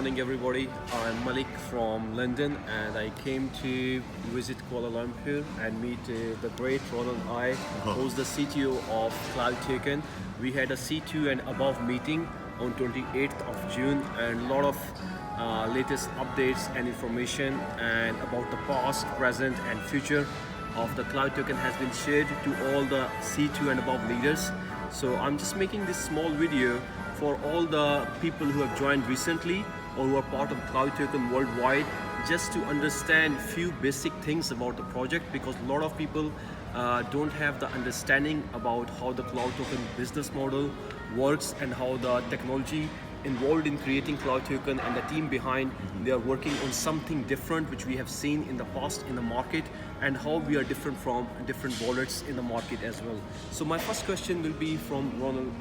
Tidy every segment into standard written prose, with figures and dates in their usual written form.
morning everybody. I'm Malik from London and I came to visit Kuala Lumpur and meet the great Ronald who's the CTO of Cloud Token. We had a C2 and above meeting on 28th of June and a lot of latest updates and information and about the past, present and future of the Cloud Token has been shared to all the C2 and above leaders. So I'm just making this small video for all the people who have joined recently or who are part of Cloud Token worldwide, just to understand few basic things about the project, because a lot of people don't have the understanding about how the Cloud Token business model works and how the technology involved in creating Cloud Token and the team behind, they are working on something different which we have seen in the past in the market, and how we are different from different wallets in the market as well. So my first question will be from Ronald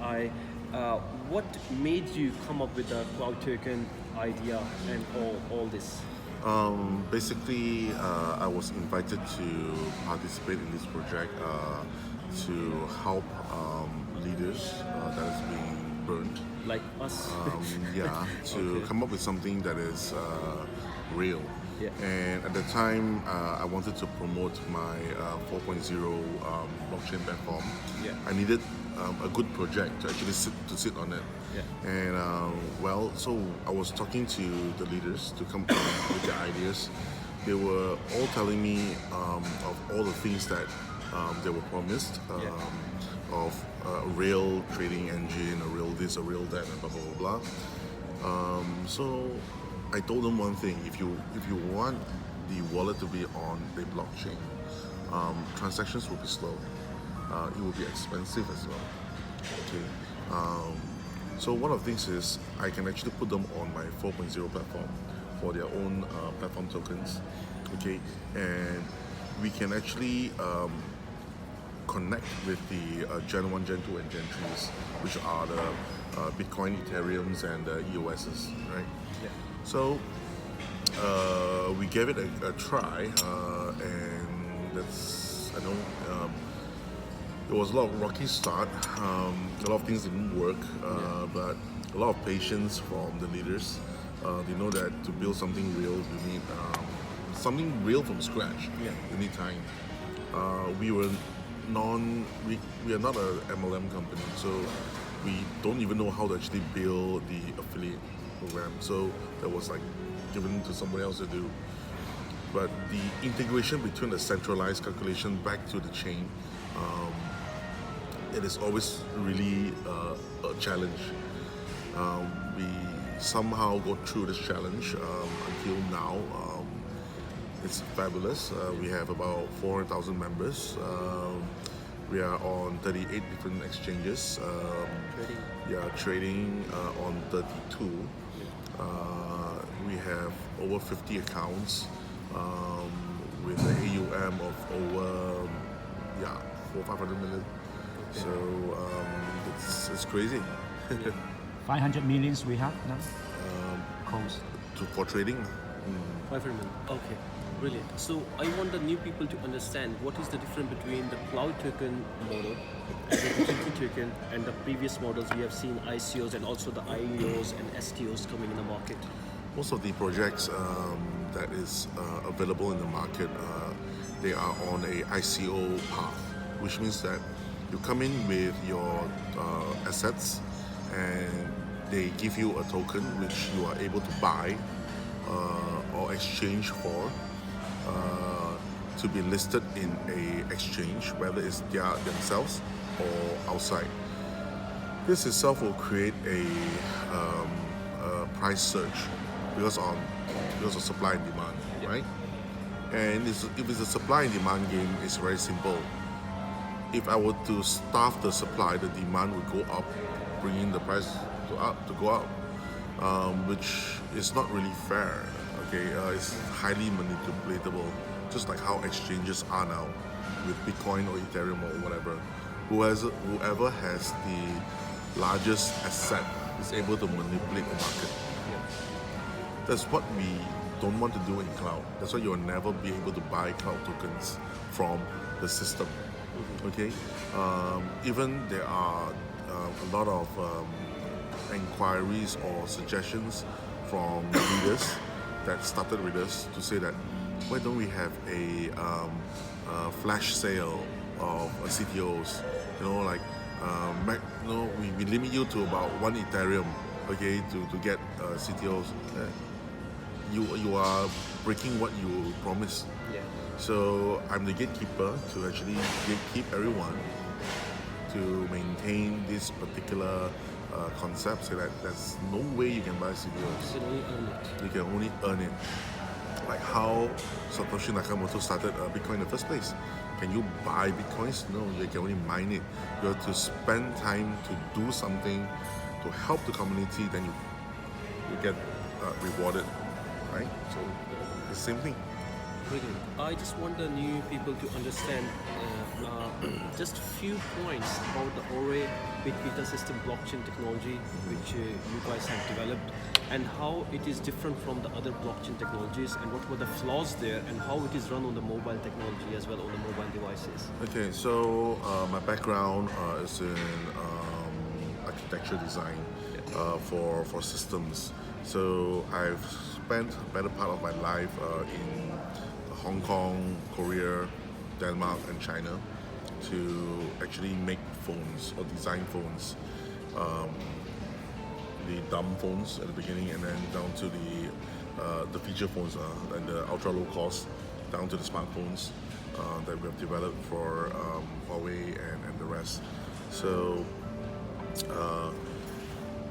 what made you come up with the Cloud Token idea and all this? Basically, I was invited to participate in this project to help leaders that is being burned. Like us? Yeah, to Okay. come up with something that is real. Yeah. And at the time, I wanted to promote my 4.0 blockchain platform. Yeah. I needed a good project to actually sit on it. Yeah. And so I was talking to the leaders to come up with their ideas. They were all telling me of all the things that they were promised. Of a real trading engine, a real this, a real that, and blah blah blah blah. So I told them one thing: if you want the wallet to be on the blockchain, transactions will be slow. It will be expensive as well. Okay. So one of the things is I can actually put them on my 4.0 platform for their own platform tokens. Okay, and we can actually connect with the Gen 1, Gen 2 and Gen 3s, which are the Bitcoin, Ethereums and the EOSs, right? Yeah. So we gave it a try, and that's, I know, it was a lot of rocky start. A lot of things didn't work, but a lot of patience from the leaders. They know that to build something real, you need something real from scratch. Yeah. You need time. We are not a MLM company, so we don't even know how to actually build the affiliate program. So that was like given to somebody else to do. But the integration between the centralized calculation back to the chain, it is always really a challenge. We somehow got through this challenge until now. It's fabulous. We have about 400,000 members. We are on 38 different exchanges. Trading. Yeah, trading on 32. We have over 50 accounts with an AUM of over 400-500 million. Okay. So it's crazy. 500 millions we have now. Cost. For trading. 500 million. Okay, brilliant. So I want the new people to understand what is the difference between the Cloud Token model and the utility token and the previous models we have seen, ICOs and also the IEOs and STOs coming in the market. Most of the projects that is available in the market, they are on a ICO path, which means that you come in with your assets and they give you a token which you are able to buy or exchange for to be listed in a exchange, whether it's themselves or outside. This itself will create a price surge because of supply and demand, right? And if it's a supply and demand game, it's very simple. If I were to starve the supply, the demand would go up, bringing the price to go up, which is not really fair. Okay, it's highly manipulatable, just like how exchanges are now with Bitcoin or Ethereum or whatever. Whoever has the largest asset is able to manipulate the market. That's what we don't want to do in cloud. That's why you'll never be able to buy cloud tokens from the system. Okay, even there are a lot of inquiries or suggestions from leaders that started with us to say that why don't we have a flash sale of CTOs? We limit you to about 1 Ethereum, okay, to get CTOs. You are breaking what you promised. Yeah. So I'm the gatekeeper to actually gatekeep everyone to maintain this particular concept, so that there's no way you can buy CTOs. You can only earn it. You can only earn it. Like how Satoshi Nakamoto started Bitcoin in the first place. Can you buy Bitcoins? No, you can only mine it. You have to spend time to do something to help the community, then you get rewarded, right? So it's the same thing. Brilliant. I just want the new people to understand just a few points about the Ore Bitbeta system blockchain technology which you guys have developed, and how it is different from the other blockchain technologies, and what were the flaws there, and how it is run on the mobile technology as well, on the mobile devices. Okay, so my background is in architecture design for systems. So I've spent a better part of my life in Hong Kong, Korea, Denmark, and China to actually make phones or design phones. The dumb phones at the beginning, and then down to the feature phones and the ultra low cost, down to the smartphones that we have developed for Huawei and the rest. So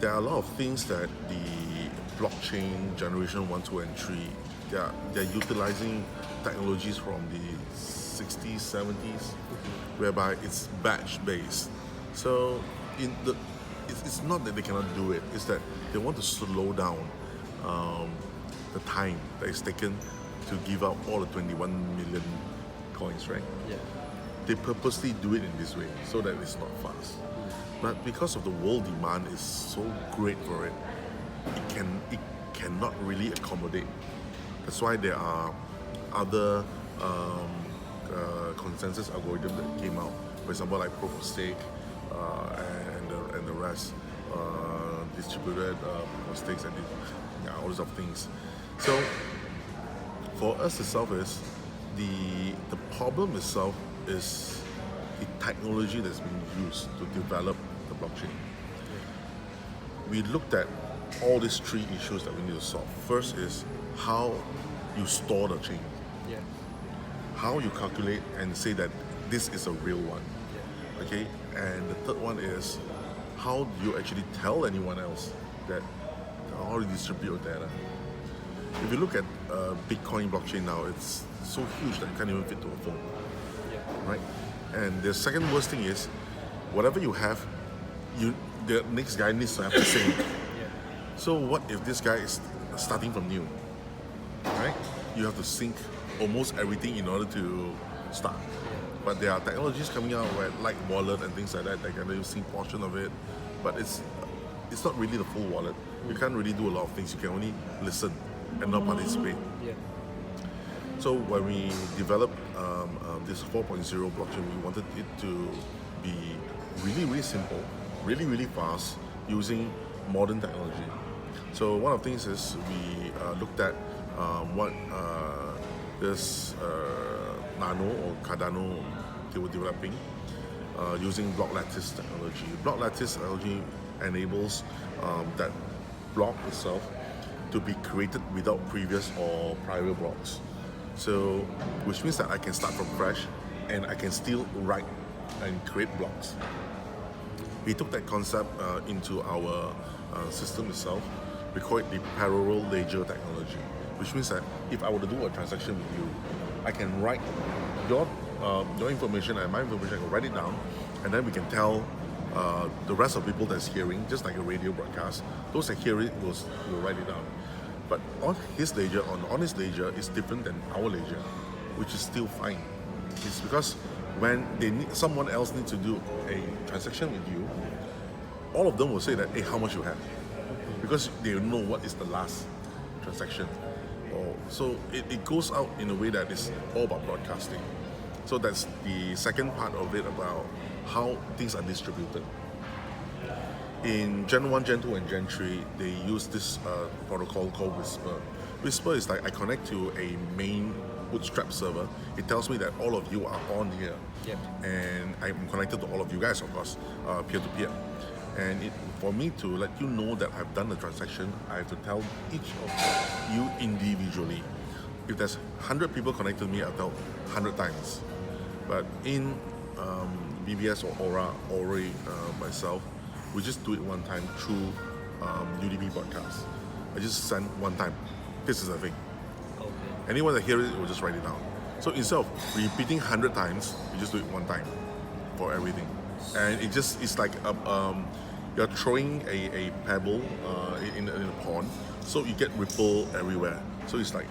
there are a lot of things that the blockchain generation 1, 2, and 3, they're utilizing technologies from the 60s, 70s, whereby it's batch based. So it's not that they cannot do it, it's that they want to slow down the time that is taken to give out all the 21 million coins, right? Yeah. They purposely do it in this way so that it's not fast. But because of the world demand is so great for it, it cannot really accommodate. That's why there are other consensus algorithms that came out. For example, like proof of stake and the rest, distributed proof of stakes and all these of things. So for us itself is the problem itself is the technology that's being used to develop the blockchain. We looked at all these 3 issues that we need to solve. First is how you store the chain, Yeah. how you calculate and say that this is a real one. Yeah. Okay, and the third one is how do you actually tell anyone else that how you distribute your data. If you look at Bitcoin blockchain now, it's so huge that you can't even fit to a phone, Yeah. right? And the second worst thing is, whatever you have, the next guy needs to have the same. Yeah. So what if this guy is starting from new, right? You have to sync almost everything in order to start. But there are technologies coming out where, like wallet and things like that, they can let you sync portion of it, but it's not really the full wallet. You can't really do a lot of things. You can only listen and not participate. Yeah. So when we developed this 4.0 blockchain, we wanted it to be really, really simple, really, really fast, using modern technology. So one of the things is we looked at what this Nano or Cardano they were developing using block lattice technology. Block lattice technology enables that block itself to be created without previous or prior blocks. So, which means that I can start from fresh and I can still write and create blocks. We took that concept into our system itself. We call it the parallel ledger technology, which means that if I were to do a transaction with you, I can write your information and my information, I can write it down, and then we can tell the rest of people that's hearing, just like a radio broadcast, those that hear it will write it down. But on his ledger, on his ledger, is different than our ledger, which is still fine. It's because when someone else needs to do a transaction with you, all of them will say that, hey, how much you have? Because they know what is the last transaction. So it goes out in a way that is all about broadcasting. So that's the second part of it, about how things are distributed. In Gen 1, Gen 2, and Gen 3, they use this protocol called Whisper. Whisper is like I connect to a main bootstrap server. It tells me that all of you are on here. Yep. And I'm connected to all of you guys, of course, peer-to-peer. And for me to let you know that I've done the transaction, I have to tell each of you individually. If there's 100 people connected to me, I'll tell 100 times. But in BBS or Aura, myself, we just do it one time through UDP podcast. I just send one time. This is the thing. Okay. Anyone that hears it will just write it down. So instead of repeating 100 times, you just do it one time for everything. And it's like you're throwing a pebble in a pond, so you get ripple everywhere. So it's like,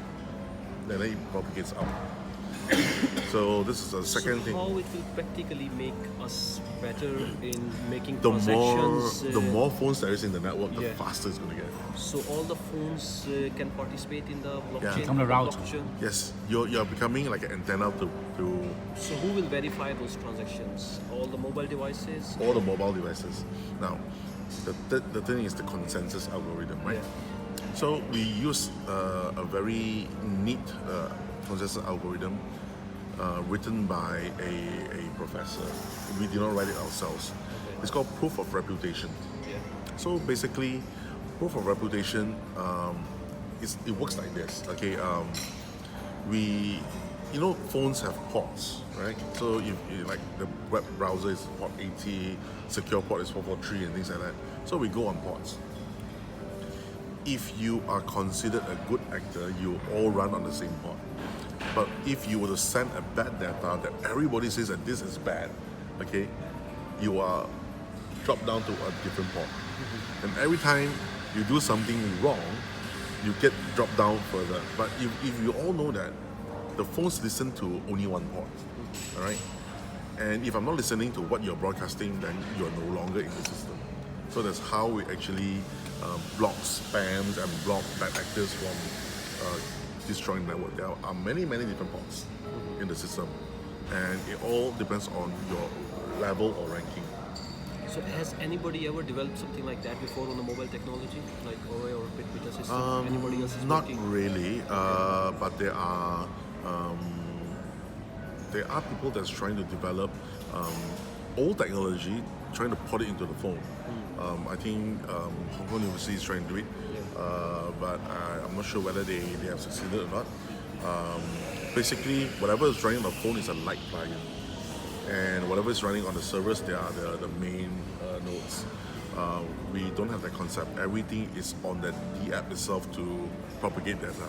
then it propagates out. So this is the second thing. How it will practically make us better in making The transactions? the more phones there is in the network, the yeah. faster it's going to get. So all the phones can participate in the blockchain. Yeah. Become the router. blockchain? Yes, you're becoming like an antenna to So who will verify those transactions? All the mobile devices? all the mobile devices. Now, the thing is the consensus algorithm, right? Yeah. So we use a very neat consensus algorithm written by a professor. We did not write it ourselves. Okay. It's called proof of reputation. Yeah. So basically, proof of reputation, it works like this. Okay, phones have ports, right? So if like the web browser is port 80, secure port is 443 and things like that. So we go on ports. If you are considered a good actor, you all run on the same port. But if you were to send a bad data that everybody says that this is bad, okay, you are dropped down to a different port. And every time you do something wrong, you get dropped down further. But if you all know that the phones listen to only one port, all right? And if I'm not listening to what you're broadcasting, then you're no longer in the system. So that's how we actually block spams and block bad actors from destroying the network. There are many different ports in the system, and it all depends on your level or ranking. So has anybody ever developed something like that before on the mobile technology, like OA or Bit system? Anybody else is Not working? really, but there are people that's trying to develop old technology, trying to put it into the phone. I think Hong Kong University is trying to do it, but I'm not sure whether they have succeeded or not. Basically, whatever is running on the phone is a light client, and whatever is running on the servers, they are the main nodes. We don't have that concept. Everything is on the app itself to propagate data.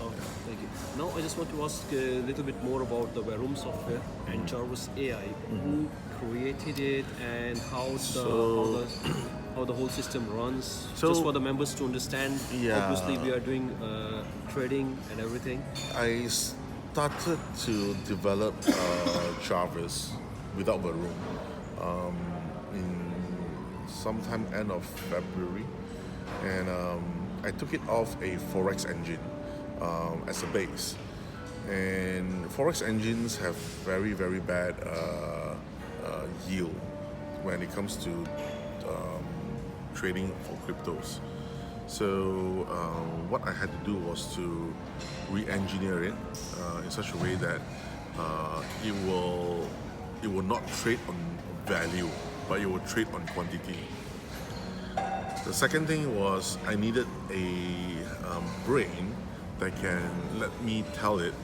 Okay, thank you. Now I just want to ask a little bit more about the Verum software and Jarvis AI. Who created it and how the whole system runs? So- just for the members to understand. Yeah. Obviously, we are doing trading and everything. I started to develop Jarvis without Verum in sometime end of February, and I took it off a Forex engine as a base. And Forex engines have very bad yield when it comes to trading for cryptos. So what I had to do was to re-engineer it in such a way that it will not trade on value, but it will trade on quantity. The second thing was I needed a brain that can let me tell it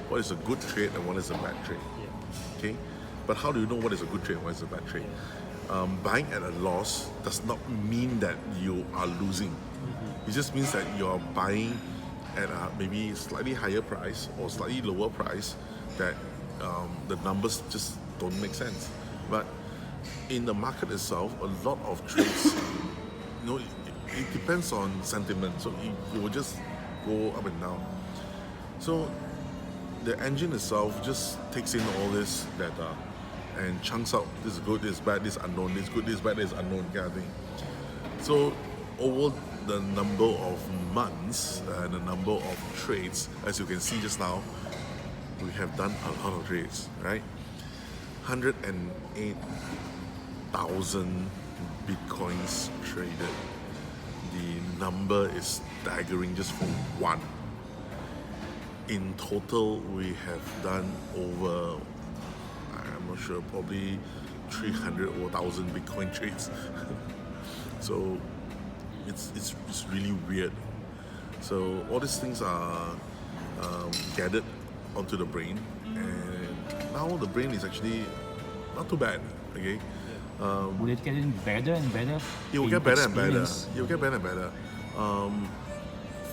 what is a good trade and what is a bad trade. Okay, but how do you know what is a good trade and what is a bad trade? Buying at a loss does not mean that you are losing. It just means that you're buying at a maybe slightly higher price or slightly lower price that the numbers just don't make sense. But in the market itself, a lot of trades, it depends on sentiment. So it will just go up and down. So the engine itself just takes in all this data and chunks out this is good, this is bad, this is unknown, this is good, this is bad, this is unknown kind of thing. So over the number of months and the number of trades, as you can see just now, we have done a lot of trades, right? 108,000 Bitcoins traded. The number is staggering just for one. In total, we have done over, I'm not sure, probably 300 or 1,000 Bitcoin trades. So it's really weird. So all these things are gathered onto the brain, and now the brain is actually not too bad. Okay, Will it getting better and better? it will in get better and better. experience? It will get better and better.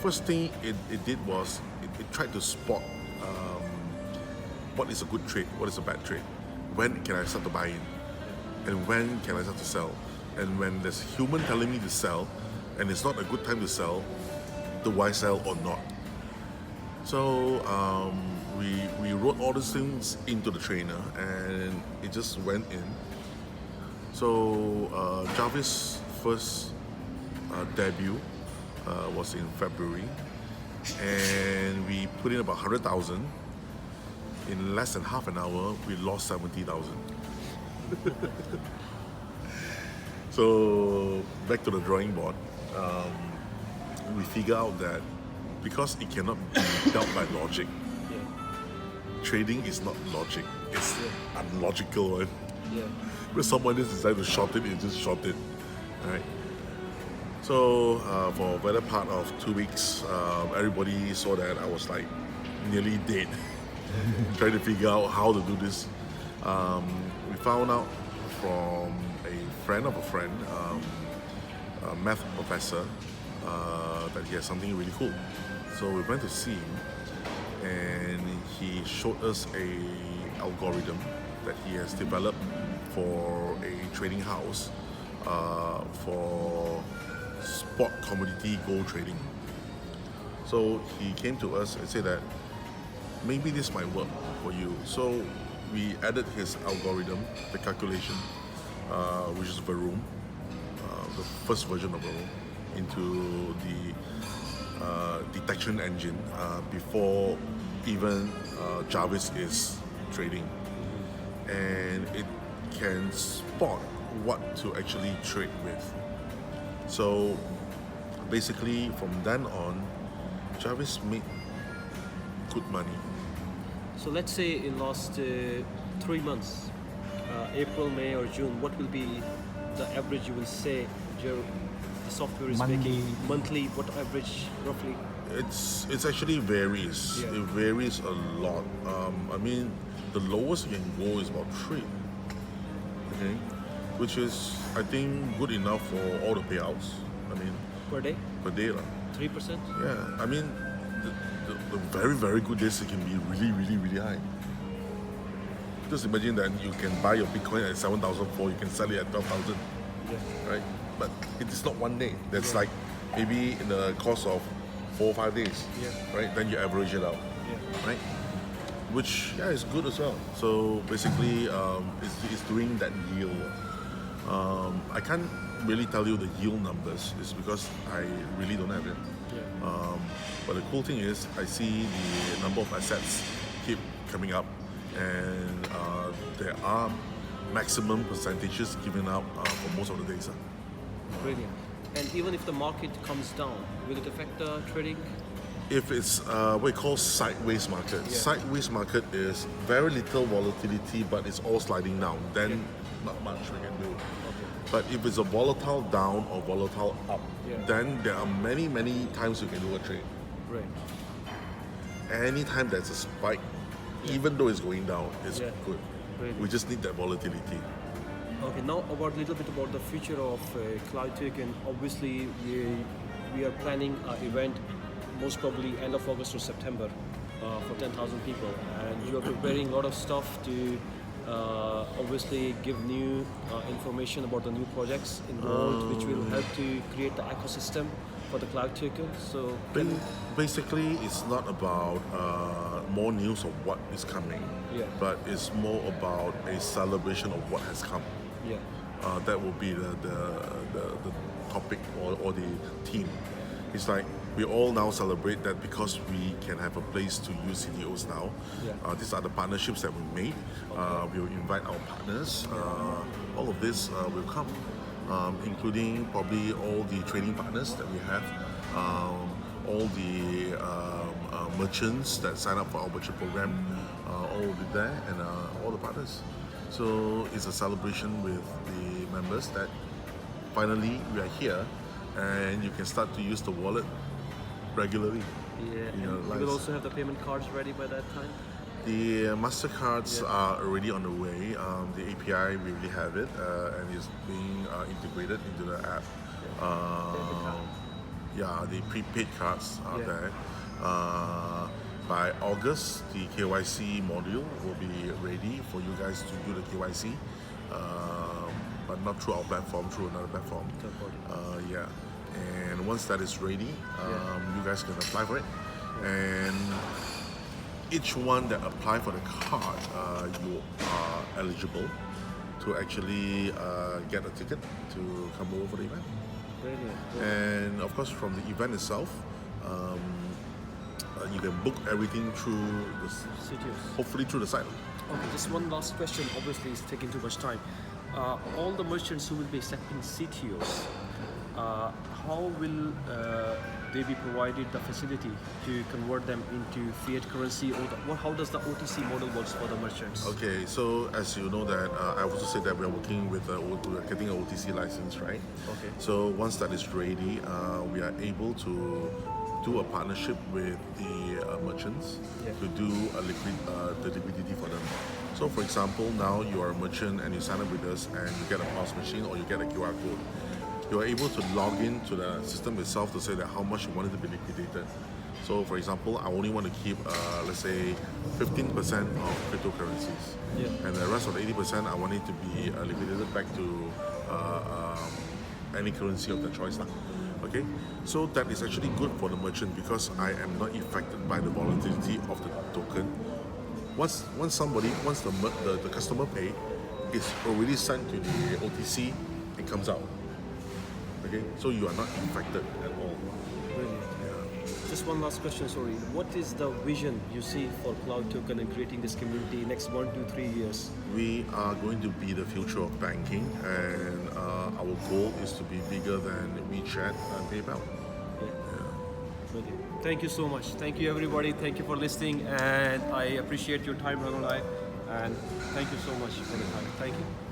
First thing it did was it tried to spot what is a good trade, what is a bad trade, when can I start to buy in, and when can I start to sell. And when there's human telling me to sell, and it's not a good time to sell, do I sell or not? So we wrote all these things into the trainer, and it just went in. So Jarvis' first debut was in February, and we put in about 100,000. In less than half an hour, we lost 70,000. So back to the drawing board, we figure out that because it cannot be dealt by logic, trading is not logic, it's unlogical one. When someone just decided to short it, it just short it. Right? So for a better part of 2 weeks, everybody saw that I was like nearly dead, trying to figure out how to do this. We found out from a friend of a friend, a math professor, that he has something really cool. So we went to see him, and he showed us a algorithm that he has developed for a trading house for spot commodity gold trading. So he came to us and said that maybe this might work for you. So we added his algorithm, the calculation, which is Varoom, the first version of Varoom, into the detection engine before even Jarvis is trading, and it can spot what to actually trade with. So basically, from then on, Jarvis made good money. So let's say in last 3 months, April, May or June, what will be the average you will say the software is making monthly? What average roughly? It's actually varies. Yeah. It varies a lot. I mean, the lowest you can go is about 3. Okay, which is I think good enough for all the payouts. I mean, Per day? per day lah. 3%? Yeah, I mean, the very, very good days it can be really, really, really high. Just imagine that you can buy your Bitcoin at 7,004, you can sell it at 12,000, Yeah. right? But it is not one day. That's like maybe in the course of 4 or 5 days, Yeah. right? Then you average it out, Yeah. right? Which, yeah, is good as well. So basically, it's doing that yield. I can't really tell you the yield numbers, it's because I really don't have it. Yeah. But the cool thing is, I see the number of assets keep coming up, and there are maximum percentages given out for most of the days. Brilliant. And even if the market comes down, will it affect the trading? If it's what we call sideways market, Yeah. sideways market is very little volatility, but it's all sliding down. Then not much we can do. But if it's a volatile down or volatile up, then there are many, many times you can do a trade. Right. Anytime there's a spike, even though it's going down, it's good. Really. We just need that volatility. Okay, now about a little bit about the future of Cloud Token. Obviously, we are planning an event, most probably end of August or September, for 10,000 people, and you are preparing a lot of stuff to obviously give new information about the new projects involved, which will help to create the ecosystem for the Cloud Token. So Basically, it's not about more news of what is coming, but it's more about a celebration of what has come. yeah, That will be the topic or the theme. It's like we all now celebrate that because we can have a place to use CDOs now. These are the partnerships that we made. We will invite our partners. All of this will come. including probably all the trading partners that we have, all the merchants that sign up for our merchant program, all will be there, and all the partners. So it's a celebration with the members that finally we are here, and you can start to use the wallet regularly. Yeah, in your and you lives. will also have the payment cards ready by that time? The MasterCards are already on the way. The API, we already have it, and it's being integrated into the app. Yeah, the prepaid cards are there. By August, the KYC module will be ready for you guys to do the KYC, but not through our platform, through another platform. Yeah, and once that is ready, you guys can apply for it. And each one that apply for the card, you are eligible to actually get a ticket to come over for the event. Brilliant. And of course, from the event itself, you can book everything through the, hopefully through the site. Okay, just one last question. Obviously, it's taking too much time. All the merchants who will be accepting CTOs, how will they be provided the facility to convert them into fiat currency, or how does the OTC model works for the merchants? Okay, so as you know that I also said that we are working with we are getting an OTC license, right? Okay. So once that is ready, we are able to do a partnership with the merchants to do the liquidity for them. So for example, now you are a merchant and you sign up with us and you get a POS machine or you get a QR code. You are able to log in to the system itself to say that how much you want it to be liquidated. So for example, I only want to keep, let's say, 15% of cryptocurrencies. And the rest of the 80%, I want it to be liquidated back to any currency of their choice. Okay, so that is actually good for the merchant because I am not affected by the volatility of the token. Once the customer pay, it's already sent to the OTC and comes out. Okay, so you are not affected at all. Brilliant. Just one last question, sorry. What is the vision you see for Cloud Token and creating this community next 1 to 3 years? We are going to be the future of banking, and our goal is to be bigger than WeChat and PayPal. Brilliant. Thank you so much. Thank you, everybody. Thank you for listening, and I appreciate your time, Ronald, and thank you so much for the time. Thank you.